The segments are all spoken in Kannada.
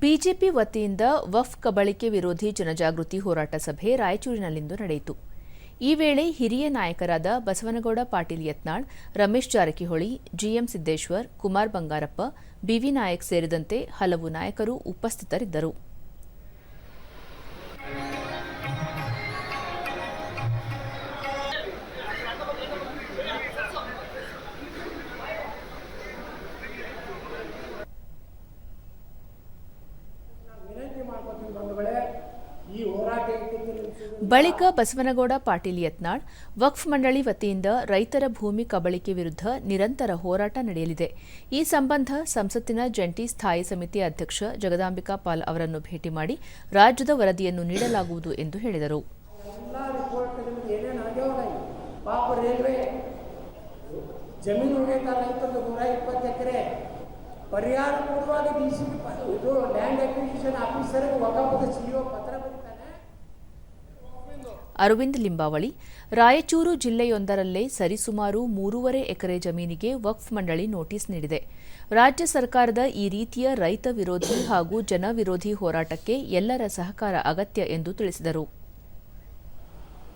ಬಿಜೆಪಿ ವತಿಯಿಂದ ವಕ್ಫ್ ಕಬಳಿಕೆ ವಿರೋಧಿ ಜನಜಾಗೃತಿ ಹೋರಾಟ ಸಭೆ ರಾಯಚೂರಿನಲ್ಲಿಂದು ನಡೆಯಿತು. ಈ ವೇಳೆ ಹಿರಿಯ ನಾಯಕರಾದ ಬಸವನಗೌಡ ಪಾಟೀಲ್ ಯತ್ನಾಳ್, ರಮೇಶ್ ಜಾರಕಿಹೊಳಿ, ಜಿಎಂ ಸಿದ್ದೇಶ್ವರ್, ಕುಮಾರ್ ಬಂಗಾರಪ್ಪ, ಬಿವಿ ನಾಯಕ್ ಸೇರಿದಂತೆ ಹಲವು ನಾಯಕರು ಉಪಸ್ಥಿತರಿದ್ದರು. ಬಳಿಕ ಬಸವನಗೌಡ ಪಾಟೀಲ್ ಯತ್ನಾಳ್, ವಕ್ಫ್ ಮಂಡಳಿ ವತಿಯಿಂದ ರೈತರ ಭೂಮಿ ಕಬಳಿಕೆ ವಿರುದ್ಧ ನಿರಂತರ ಹೋರಾಟ ನಡೆಯಲಿದೆ. ಈ ಸಂಬಂಧ ಸಂಸತ್ತಿನ ಜಂಟಿ ಸ್ಥಾಯಿ ಸಮಿತಿ ಅಧ್ಯಕ್ಷ ಜಗದಾಂಬಿಕಾ ಪಾಲ್ ಅವರನ್ನು ಭೇಟಿ ಮಾಡಿ ರಾಜ್ಯದ ವರದಿಯನ್ನು ನೀಡಲಾಗುವುದು ಎಂದು ಹೇಳಿದರು. ಪರಿಹಾರ ಪೂರ್ವವಾಗಿ ಡಿಸಿ ಇದು ಲ್ಯಾಂಡ್ ಅಕ್ವಿಸಿಷನ್ ಆಫೀಸರ್ ವಕಾಫದ ಸಿಇಒ ಪತ್ರ ಬರೀತಾನೆ. ಅರವಿಂದ್ ಲಿಂಬಾವಳಿ, ರಾಯಚೂರು ಜಿಲ್ಲೆಯೊಂದರಲ್ಲೇ ಸರಿಸುಮಾರು 3.5 ಎಕರೆ ಜಮೀನಿಗೆ ವಕ್ಫ್ ಮಂಡಳಿ ನೋಟಿಸ್ ನೀಡಿದೆ. ರಾಜ್ಯ ಸರ್ಕಾರದ ಈ ರೀತಿಯ ರೈತ ವಿರೋಧಿ ಹಾಗೂ ಜನ ವಿರೋಧಿ ಹೋರಾಟಕ್ಕೆ ಎಲ್ಲರ ಸಹಕಾರ ಅಗತ್ಯ ಎಂದು ತಿಳಿಸಿದರು.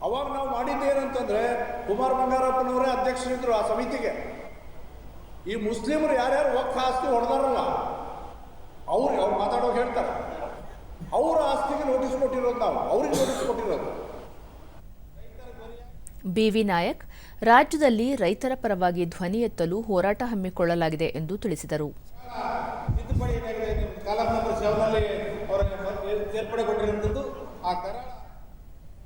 ಅವಾಗ ನಾವು ಮಾಡಿದ್ದೇನಂತಂದ್ರೆ, ಕುಮಾರ್ ಬಂಗಾರಪ್ಪನವರೇ ಅಧ್ಯಕ್ಷರಿದ್ರು ಆ ಸಮಿತಿಗೆ. ಈ ಮುಸ್ಲಿಮರು ಯಾರ್ಯಾರು ವಕ್ಫ್ ಆಸ್ತಿ ಹೊಡೆದಾರಲ್ಲ ಅವ್ರು ಮಾತಾಡೋಕೆ ಹೇಳ್ತಾರೆ. ಅವರ ಆಸ್ತಿಗೆ ನೋಟಿಸ್ ಕೊಟ್ಟಿರೋದು, ನಾವು ಅವ್ರಿಗೆ ನೋಟಿಸ್ ಕೊಟ್ಟಿರೋದು. ಬಿವಿ ನಾಯಕ್, ರಾಜ್ಯದಲ್ಲಿ ರೈತರ ಪರವಾಗಿ ಧ್ವನಿ ಎತ್ತಲು ಹೋರಾಟ ಹಮ್ಮಿಕೊಳ್ಳಲಾಗಿದೆ ಎಂದು ತಿಳಿಸಿದರು. ತಿದ್ದುಪಡಿ ಕಾಲಂ ನಂಬರ್ 7 ನಲ್ಲಿ ಅವರ ಸೇರ್ಪಡೆಗೊಂಡಿರುವಂಥದ್ದು ಆ